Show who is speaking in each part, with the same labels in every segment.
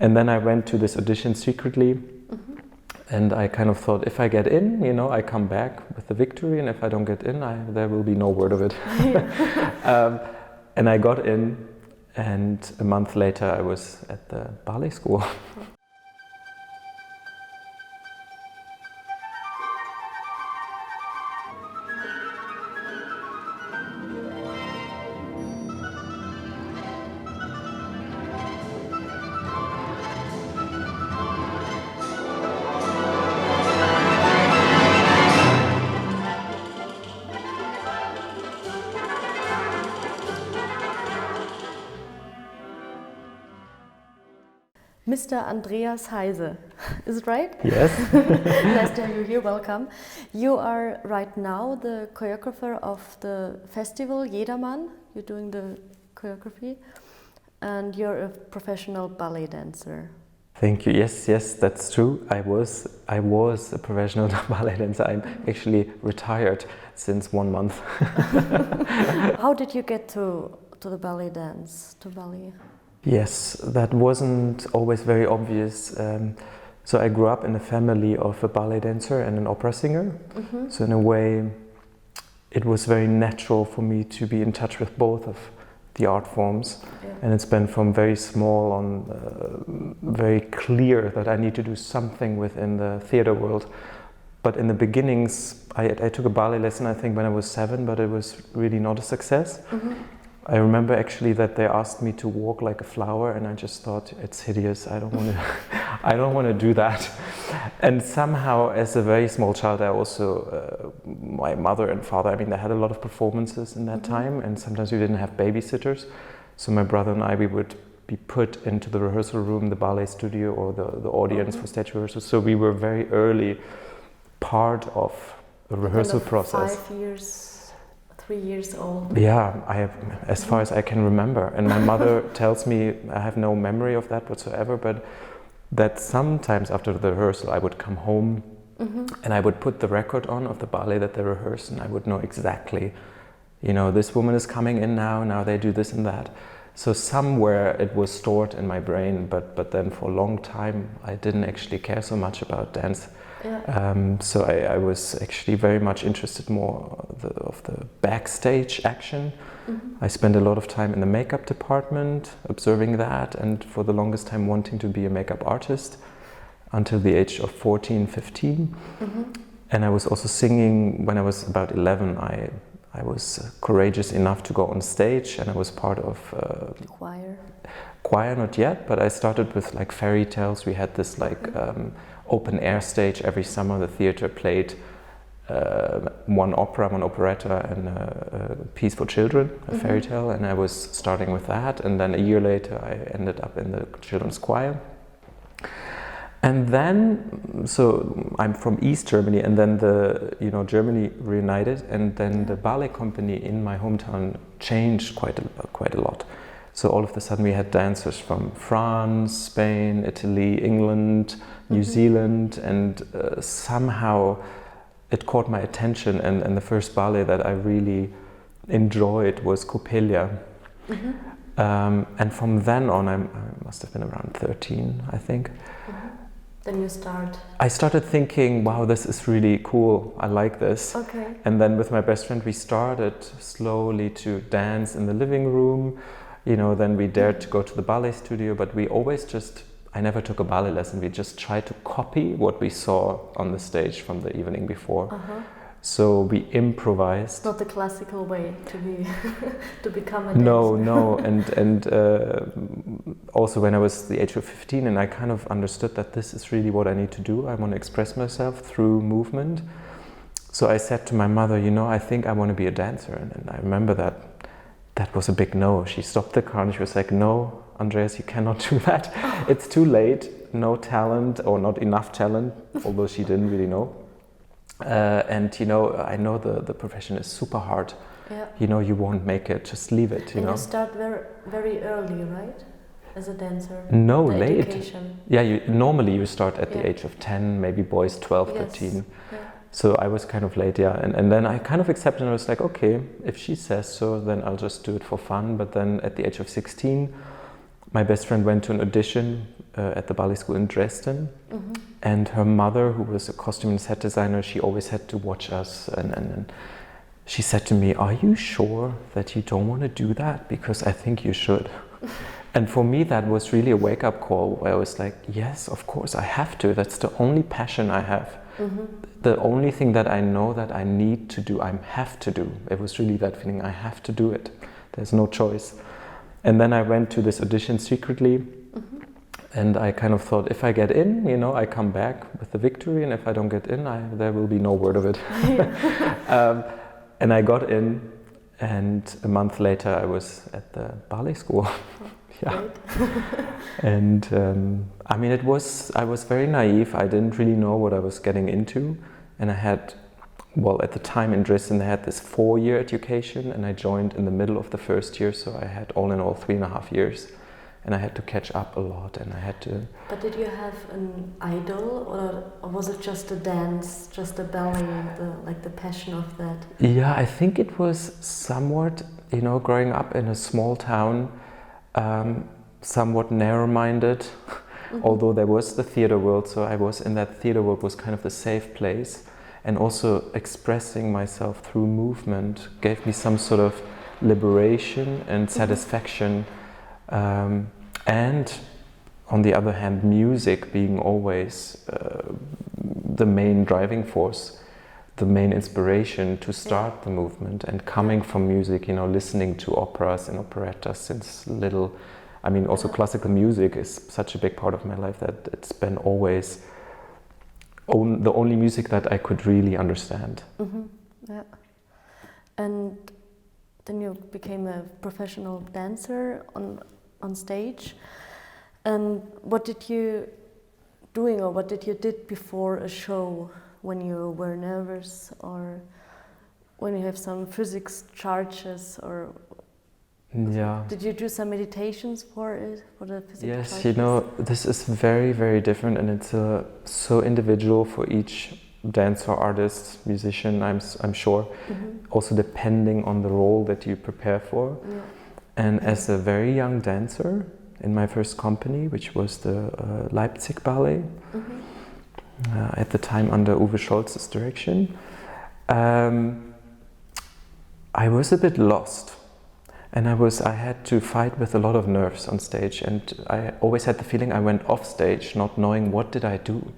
Speaker 1: And then I went to this audition secretly, and I kind of thought, if I get in, you know, I come back with the victory, and if I don't get in, there will be no word of it. And I got in, and a month later I was at the ballet school.
Speaker 2: Mr. Andreas Heise, is it right?
Speaker 1: Yes.
Speaker 2: Nice to have you here, welcome. You are right now the choreographer of the festival Jedermann. You're doing the choreography, and you're a professional ballet dancer.
Speaker 1: Thank you. Yes, that's true. I was a professional ballet dancer. I'm actually retired since 1 month.
Speaker 2: How did you get to the ballet dance, to ballet?
Speaker 1: Yes, that wasn't always very obvious. So I grew up in a family of a ballet dancer and an opera singer. So in a way, it was very natural for me to be in touch with both of the art forms. Yeah. And it's been from very small on very clear that I need to do something within the theater world. But in the beginnings, I took a ballet lesson, I think, when I was 7, but it was really not a success. I remember actually that they asked me to walk like a flower, and I just thought, it's hideous. I don't want to do that. And somehow, as a very small child, I also, my mother and father, I mean, they had a lot of performances in that time, and sometimes we didn't have babysitters. So my brother and I, we would be put into the rehearsal room, the ballet studio, or the audience for stage rehearsals. So we were very early part of a rehearsal process.
Speaker 2: 5 years. 3 years old.
Speaker 1: Yeah, I have, as far as I can remember. And my mother tells me, I have no memory of that whatsoever, but that sometimes after the rehearsal I would come home and I would put the record on of the ballet that they rehearsed, and I would know exactly, you know, this woman is coming in now they do this and that. So somewhere it was stored in my brain, but then for a long time I didn't actually care so much about dance. Yeah. So I was actually very much interested more of the backstage action. I spent a lot of time in the makeup department observing that, and for the longest time wanting to be a makeup artist until the age of 14, 15. And I was also singing when I was about 11. I was courageous enough to go on stage, and I was part of
Speaker 2: choir.
Speaker 1: Choir, not yet, but I started with like fairy tales. We had this like open air stage every summer. The theater played one opera, one operetta, and a piece for children, a fairy tale, and I was starting with that. And then a year later, I ended up in the children's choir. And then, so I'm from East Germany, and then Germany reunited, and then the ballet company in my hometown changed quite a lot. So all of a sudden we had dancers from France, Spain, Italy, England, New Zealand, and somehow it caught my attention, and the first ballet that I really enjoyed was Coppelia. And from then on, I must have been around 13, I think.
Speaker 2: Then you start? I
Speaker 1: started thinking, wow, this is really cool, I like this.
Speaker 2: Okay.
Speaker 1: And then with my best friend we started slowly to dance in the living room. You know, then we dared to go to the ballet studio, but we always I never took a ballet lesson, we just tried to copy what we saw on the stage from the evening before. So we improvised.
Speaker 2: Not the classical way to become a dancer.
Speaker 1: No, and also when I was the age of 15, and I kind of understood that this is really what I need to do. I want to express myself through movement. So I said to my mother, you know, I think I want to be a dancer. And I remember that was a big no. She stopped the car and she was like, no, Andreas, you cannot do that. It's too late, no talent or not enough talent, although she didn't really know. And you know, I know the profession is super hard. Yeah. You know, you won't make it, just leave it, you know.
Speaker 2: You start very, very early, right? As a dancer?
Speaker 1: No, late.
Speaker 2: Education.
Speaker 1: Yeah, normally you start at the age of 10, maybe boys 12, 13. Yeah. So I was kind of late, yeah. And then I kind of accepted, and I was like, okay, if she says so, then I'll just do it for fun. But then at the age of 16, my best friend went to an audition at the ballet school in Dresden, and her mother, who was a costume and set designer, she always had to watch us, and she said to me, "Are you sure that you don't want to do that? Because I think you should." And for me, that was really a wake-up call where I was like, yes, of course, I have to. That's the only passion I have. The only thing that I know that I need to do, I have to do. It was really that feeling, I have to do it. There's no choice. And then I went to this audition secretly, and I kind of thought, if I get in, you know, I come back with the victory, and if I don't get in, there will be no word of it. And I got in, and a month later I was at the ballet school. Yeah. And I mean, I was very naive. I didn't really know what I was getting into. And I had, well, at the time in Dresden, they had this 4-year education, and I joined in the middle of the first year. So I had all in all 3.5 years. And I had to catch up a lot, and I had to...
Speaker 2: But did you have an idol, or was it just a dance, just a ballet, like the passion of that?
Speaker 1: Yeah, I think it was somewhat, you know, growing up in a small town, somewhat narrow-minded, although there was the theater world, so I was in that theater world, was kind of the safe place, and also expressing myself through movement gave me some sort of liberation and satisfaction. And on the other hand, music being always the main driving force, the main inspiration to start the movement, and coming from music, you know, listening to operas and operettas since little. I mean, also classical music is such a big part of my life that it's been always the only music that I could really understand.
Speaker 2: Yeah. And then you became a professional dancer on stage. And what did you did before a show, when you were nervous, or when you have some physics charges, or
Speaker 1: yeah,
Speaker 2: did you do some meditations for it, for the physics
Speaker 1: yes,
Speaker 2: charges?
Speaker 1: you know, this is very, very different, and it's so individual for each dancer, artist, musician, I'm sure, also depending on the role that you prepare for.
Speaker 2: Yeah.
Speaker 1: And as a very young dancer in my first company, which was the Leipzig Ballet, at the time under Uwe Scholz's direction, I was a bit lost. And I had to fight with a lot of nerves on stage, and I always had the feeling I went off stage not knowing what did I do.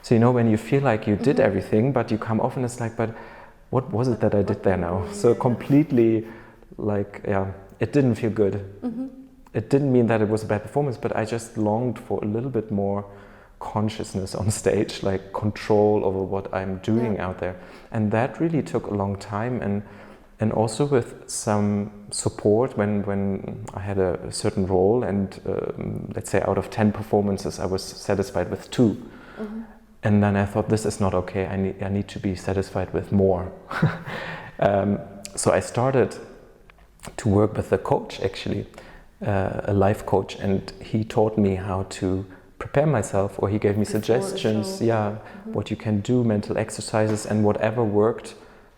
Speaker 1: So, you know, when you feel like you did everything, but you come off and it's like, but what was it that I did there now? So completely, like, yeah, it didn't feel good. It didn't mean that it was a bad performance, but I just longed for a little bit more consciousness on stage, like control over what I'm doing out there. And that really took a long time, and also with some support when I had a certain role, and let's say out of 10 performances I was satisfied with 2. And then I thought, this is not okay, I need to be satisfied with more. So I started to work with a coach, actually, a life coach, and he taught me how to prepare myself, or he gave me suggestions, what you can do, mental exercises, and whatever worked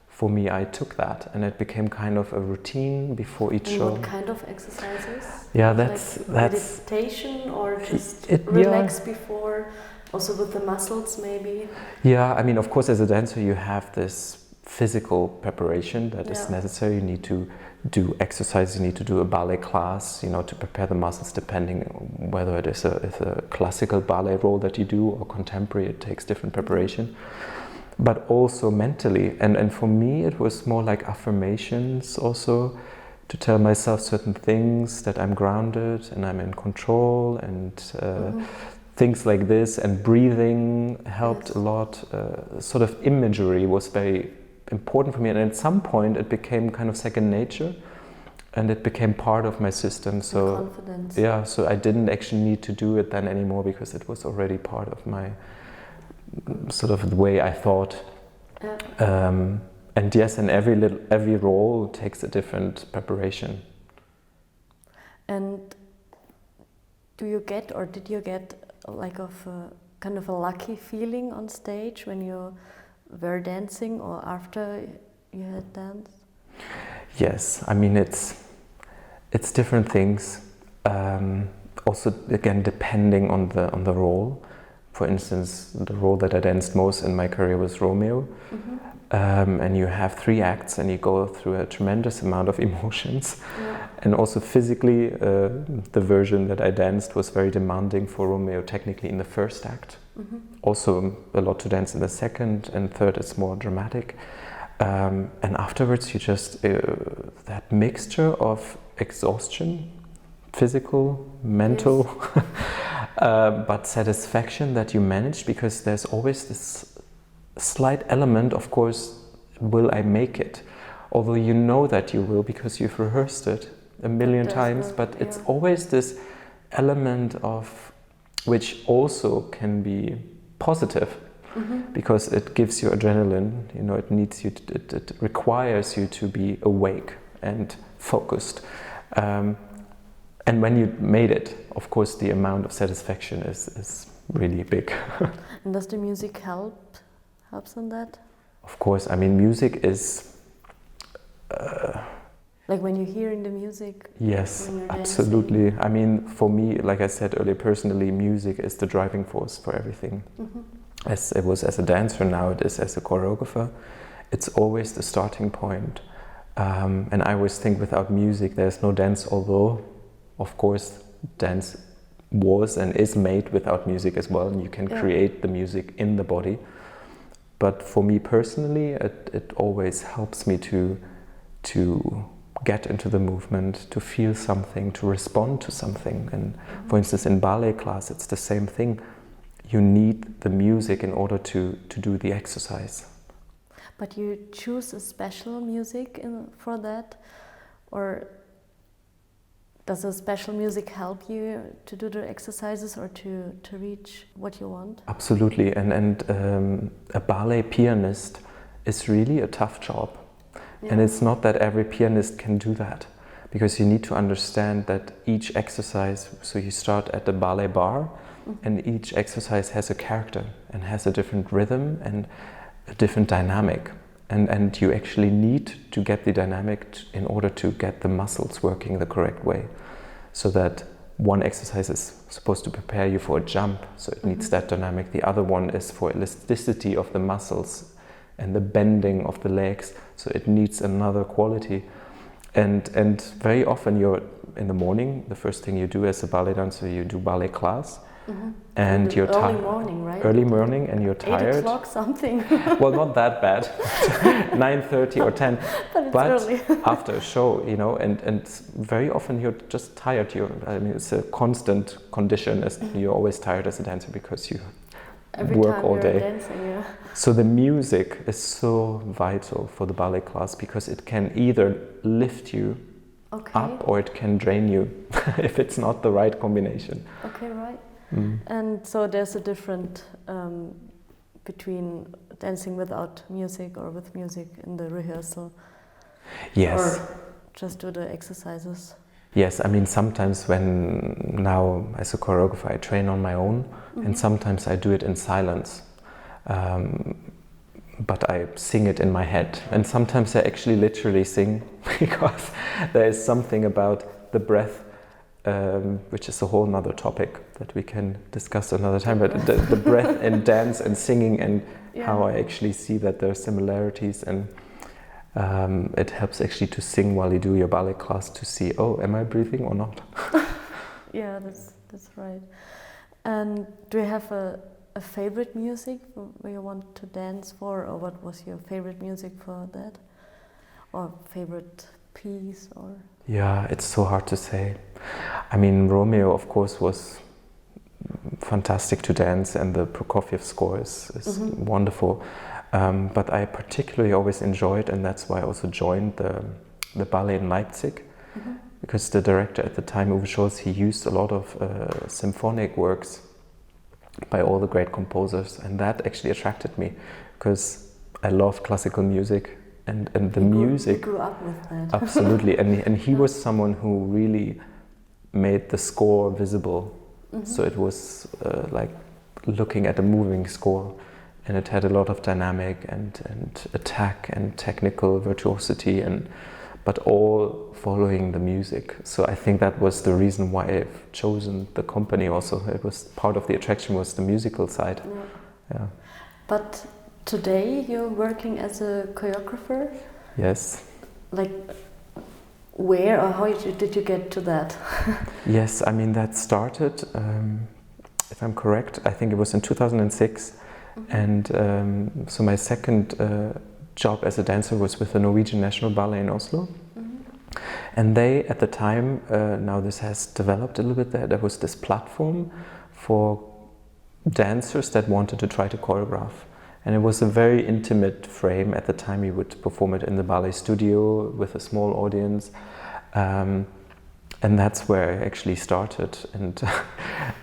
Speaker 1: for me, I took that, and it became kind of a routine before each show.
Speaker 2: What kind of exercises?
Speaker 1: Yeah, that's
Speaker 2: meditation, or just relax before, also with the muscles maybe? Yeah,
Speaker 1: I mean, of course, as a dancer, you have this physical preparation that is necessary. You need to do exercise, you need to do a ballet class, you know, to prepare the muscles, depending on whether it is a classical ballet role that you do or contemporary. It takes different preparation. But also mentally, and for me it was more like affirmations also, to tell myself certain things, that I'm grounded and I'm in control, and things like this, and breathing helped a lot. Sort of imagery was very important for me, and at some point it became kind of second nature, and it became part of my system. So
Speaker 2: confidence.
Speaker 1: Yeah, so I didn't actually need to do it then anymore, because it was already part of my sort of the way I thought. And yes, and every role takes a different preparation.
Speaker 2: And did you get like kind of a lucky feeling on stage when you were dancing, or after you had danced? Yes,
Speaker 1: I mean, it's different things. also again depending on the role. For instance, the role that I danced most in my career was Romeo. And you have 3 acts and you go through a tremendous amount of emotions. And also physically, the version that I danced was very demanding for Romeo technically in the first act. Also a lot to dance in the second, and third it's more dramatic. And afterwards you just, that mixture of exhaustion, physical, mental, but satisfaction that you manage, because there's always this slight element, of course, will I make it? Although you know that you will because you've rehearsed it a million times, but it's always this element of which also can be positive because it gives you adrenaline, you know, it needs you, it requires you to be awake and focused. And when you made it, of course, the amount of satisfaction is really big.
Speaker 2: And does the music helps in that?
Speaker 1: Of course, I mean, music is...
Speaker 2: like when you're hearing the music?
Speaker 1: Yes, absolutely. I mean, for me, like I said earlier, personally, music is the driving force for everything. As it was as a dancer, now it is as a choreographer. It's always the starting point. And I always think without music, there's no dance, although, of course, dance was and is made without music as well. And you can create the music in the body. But for me personally, it always helps me to get into the movement, to feel something, to respond to something. And for instance, in ballet class, it's the same thing. You need the music in order to do the exercise.
Speaker 2: But you choose a special music for that? Or does a special music help you to do the exercises or to reach what you want?
Speaker 1: Absolutely, and a ballet pianist is really a tough job. And it's not that every pianist can do that, because you need to understand that each exercise, so you start at the ballet bar, and each exercise has a character and has a different rhythm and a different dynamic. And you actually need to get the dynamic in order to get the muscles working the correct way. So that one exercise is supposed to prepare you for a jump, so it needs that dynamic. The other one is for elasticity of the muscles and the bending of the legs, so it needs another quality. And very often you're in the morning, the first thing you do as a ballet dancer, you do ballet class. And you're tired.
Speaker 2: Early morning, right?
Speaker 1: Early morning, and you're tired.
Speaker 2: 8 o'clock something.
Speaker 1: Well, not that bad. 9:30 or 10.
Speaker 2: But it's early.
Speaker 1: After a show, you know, and very often you're just tired. I mean, it's a constant condition. You're always tired as a dancer because you work all day.
Speaker 2: Dancing,
Speaker 1: So the music is so vital for the ballet class, because it can either lift you up or it can drain you if it's not the right combination.
Speaker 2: Okay, right. And so there's a difference between dancing without music or with music in the rehearsal.
Speaker 1: Yes.
Speaker 2: Or just do the exercises.
Speaker 1: Yes, I mean, sometimes when now as a choreographer I train on my own, and sometimes I do it in silence. But I sing it in my head, and sometimes I actually literally sing because there is something about the breath, which is a whole nother topic that we can discuss another time, but the breath in dance and singing, and how I actually see that there are similarities, and it helps actually to sing while you do your ballet class to see, oh, am I breathing or not?
Speaker 2: Yeah, that's right. And do you have a favorite music where you want to dance for, or what was your favorite music for that, or favorite piece? Or
Speaker 1: yeah, it's so hard to say. I mean, Romeo, of course, was fantastic to dance, and the Prokofiev score is wonderful. But I particularly always enjoyed, and that's why I also joined the ballet in Leipzig, because the director at the time, Uwe Scholz, he used a lot of symphonic works by all the great composers, and that actually attracted me, because I love classical music, and the music.
Speaker 2: You grew up with that.
Speaker 1: Absolutely, and he was someone who really made the score visible. So it was like looking at a moving score, and it had a lot of dynamic and attack and technical virtuosity, but but all following the music. So I think that was the reason why I've chosen the company also. It was part of the attraction was the musical side. Yeah.
Speaker 2: But today you're working as a choreographer?
Speaker 1: Yes.
Speaker 2: Like where or how did you get to that?
Speaker 1: Yes, I mean that started, if I'm correct, I think it was in 2006. And so my second job as a dancer was with the Norwegian National Ballet in Oslo. And they, at the time, now this has developed a little bit there was this platform for dancers that wanted to try to choreograph. And it was a very intimate frame. At the time you would perform it in the ballet studio with a small audience. And that's where I actually started. And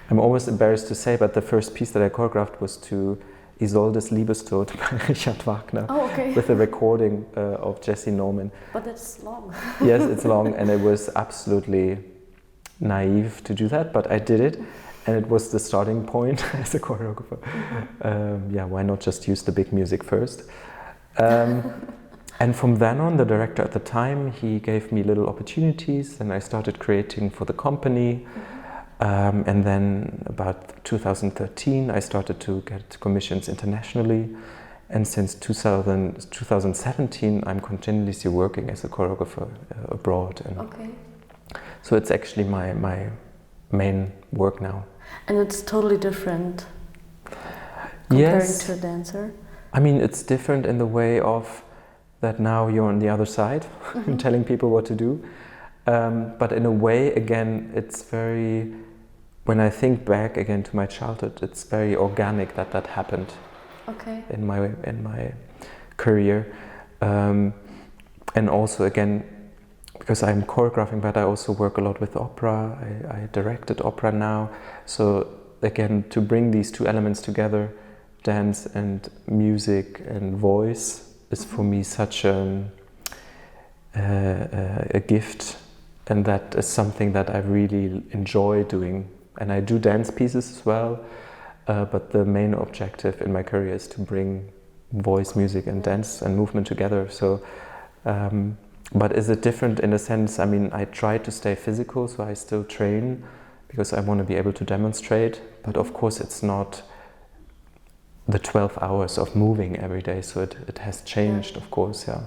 Speaker 1: I'm almost embarrassed to say, but the first piece that I choreographed was to Isoldes Liebestod by Richard Wagner, with a recording of Jesse Norman.
Speaker 2: But it's long.
Speaker 1: Yes, it's long, and it was absolutely naive to do that, but I did it, and it was the starting point as a choreographer. Yeah, why not just use the big music first? And from then on, the director at the time, he gave me little opportunities, and I started creating for the company. And then about 2013, I started to get commissions internationally. And since 2017, I'm continuously working as a choreographer abroad. And so it's actually my main work now.
Speaker 2: And it's totally different comparing to a dancer?
Speaker 1: I mean, it's different in the way of that now you're on the other side and telling people what to do. But in a way, again, it's very... When I think back again to my childhood, it's very organic that happened in my career, and also again because I'm choreographing, but I also work a lot with opera. I directed opera now, so again to bring these two elements together, dance and music and voice, is for me such a gift, and that is something that I really enjoy doing. And I do dance pieces as well, but the main objective in my career is to bring voice, music and dance and movement together. So, but is it different in a sense? I mean, I try to stay physical, so I still train because I want to be able to demonstrate, but of course it's not the 12 hours of moving every day, so it has changed, of course, yeah.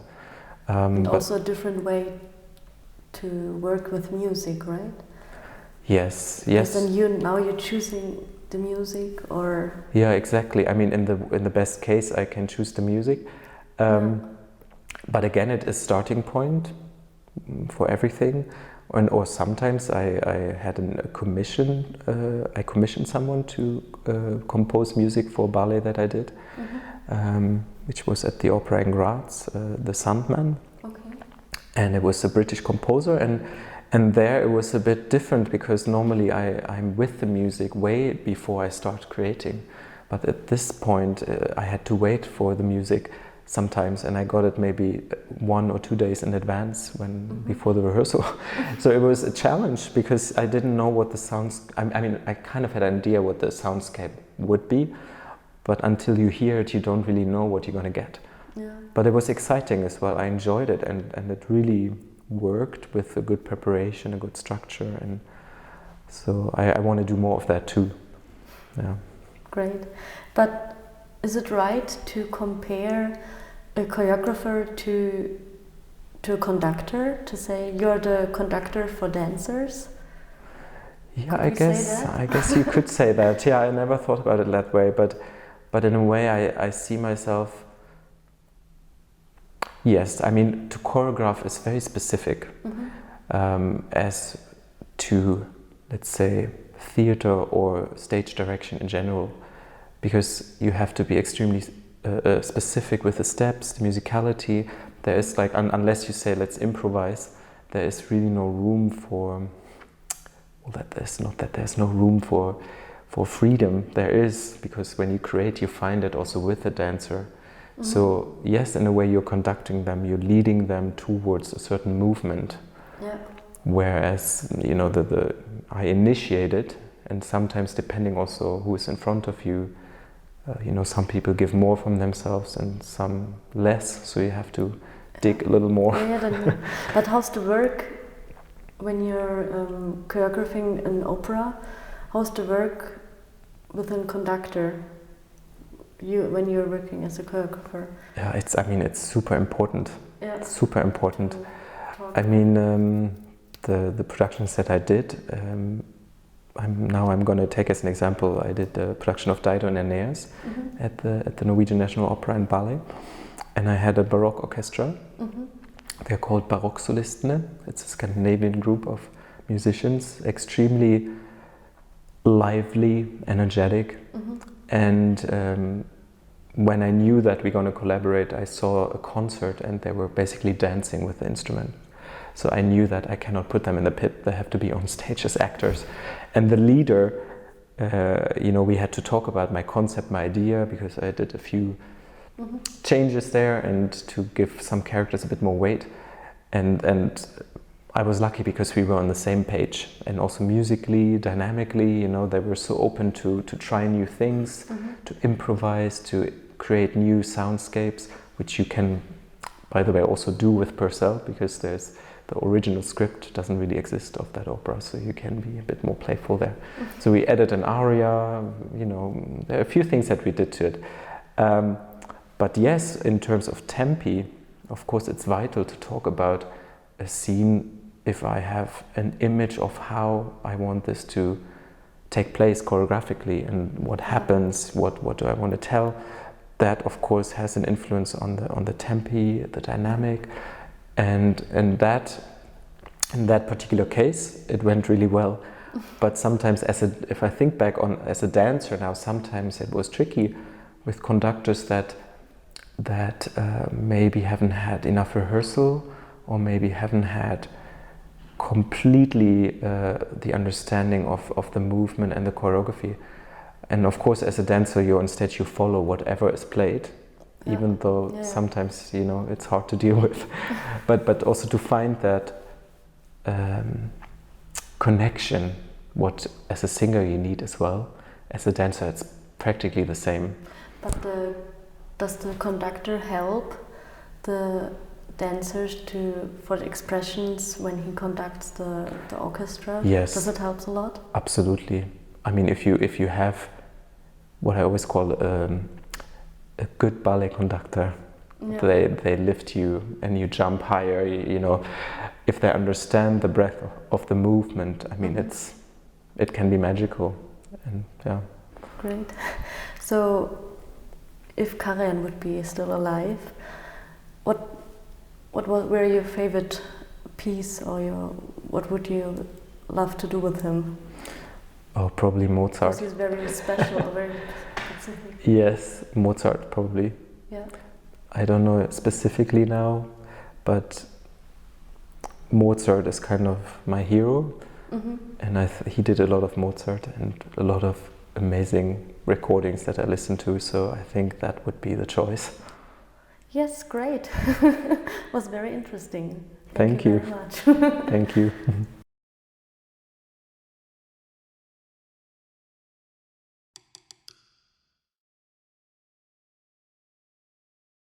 Speaker 2: And also a different way to work with music, right?
Speaker 1: Yes.
Speaker 2: Because then you're choosing the music, or
Speaker 1: yeah, exactly. I mean, in the best case, I can choose the music, but again, it is starting point for everything. Or sometimes I had a commission. I commissioned someone to compose music for a ballet that I did, which was at the Opera in Graz, the Sandman, and it was a British composer. And there it was a bit different because normally I'm with the music way before I start creating. But at this point I had to wait for the music sometimes, and I got it maybe 1 or 2 days in advance before the rehearsal. So it was a challenge because I didn't know what the sounds... I mean, I kind of had an idea what the soundscape would be, but until you hear it, you don't really know what you're going to get. Yeah. But it was exciting as well. I enjoyed it, and it really worked with a good preparation, a good structure, and so I want to do more of that too. Yeah. Great.
Speaker 2: But is it right to compare a choreographer to a conductor, to say you're the conductor for dancers?
Speaker 1: Yeah, I guess you could say that. Yeah, I never thought about it that way, but in a way I see myself. Yes, I mean, to choreograph is very specific, as to, let's say, theater or stage direction in general, because you have to be extremely specific with the steps, the musicality. There is like, unless you say let's improvise, there is really no room for, well, there's no room for freedom. There is, because when you create, you find it also with the dancer. So yes, in a way you're conducting them, you're leading them towards a certain movement. Yeah. Whereas, you know, I initiate it, and sometimes depending also who is in front of you, you know, some people give more from themselves and some less, so you have to dig a little more.
Speaker 2: Yeah, but how's the work when you're choreographing an opera? How's the work with a conductor? When you're working as a choreographer?
Speaker 1: Yeah, it's super important.
Speaker 2: Yeah.
Speaker 1: It's super important. I mean, the productions that I did, I'm going to take as an example. I did the production of Dido and Aeneas at the Norwegian National Opera and Ballet, and I had a Baroque orchestra. They're called Barocksolistene. It's a Scandinavian group of musicians, extremely lively, energetic, and when I knew that we're going to collaborate, I saw a concert and they were basically dancing with the instrument. So I knew that I cannot put them in the pit, they have to be on stage as actors. And the leader, we had to talk about my concept, my idea, because I did a few changes there and to give some characters a bit more weight. And I was lucky because we were on the same page, and also musically, dynamically, they were so open to try new things, to improvise, to create new soundscapes, which you can, by the way, also do with Purcell, because the original script doesn't really exist of that opera, so you can be a bit more playful there. So we added an aria, there are a few things that we did to it. But yes, in terms of tempi, of course it's vital to talk about a scene if I have an image of how I want this to take place choreographically and what happens, what do I want to tell. That of course has an influence on the tempi, the dynamic, and that in that particular case it went really well. But sometimes if I think back on as a dancer now, sometimes it was tricky with conductors that maybe haven't had enough rehearsal, or maybe haven't had completely the understanding of the movement and the choreography. And of course, as a dancer, you're on stage, you follow whatever is played, even though sometimes it's hard to deal with. but also to find that connection, what as a singer you need as well. As a dancer, it's practically the same.
Speaker 2: But does the conductor help the dancers for the expressions when he conducts the orchestra?
Speaker 1: Yes.
Speaker 2: Does it help a lot?
Speaker 1: Absolutely. I mean, if you have what I always call a good ballet conductor, they lift you and you jump higher. If they understand the breadth of the movement, I mean, it can be magical. And yeah.
Speaker 2: Great. So, if Karajan would be still alive, what were your favorite piece, or what would you love to do with him?
Speaker 1: Oh, probably Mozart.
Speaker 2: Because he's very special, very specific.
Speaker 1: Yes, Mozart probably.
Speaker 2: Yeah.
Speaker 1: I don't know specifically now, but Mozart is kind of my hero, and he did a lot of Mozart and a lot of amazing recordings that I listened to, so I think that would be the choice.
Speaker 2: Yes, great. Was very interesting.
Speaker 1: Thank you
Speaker 2: very much.
Speaker 1: Thank you.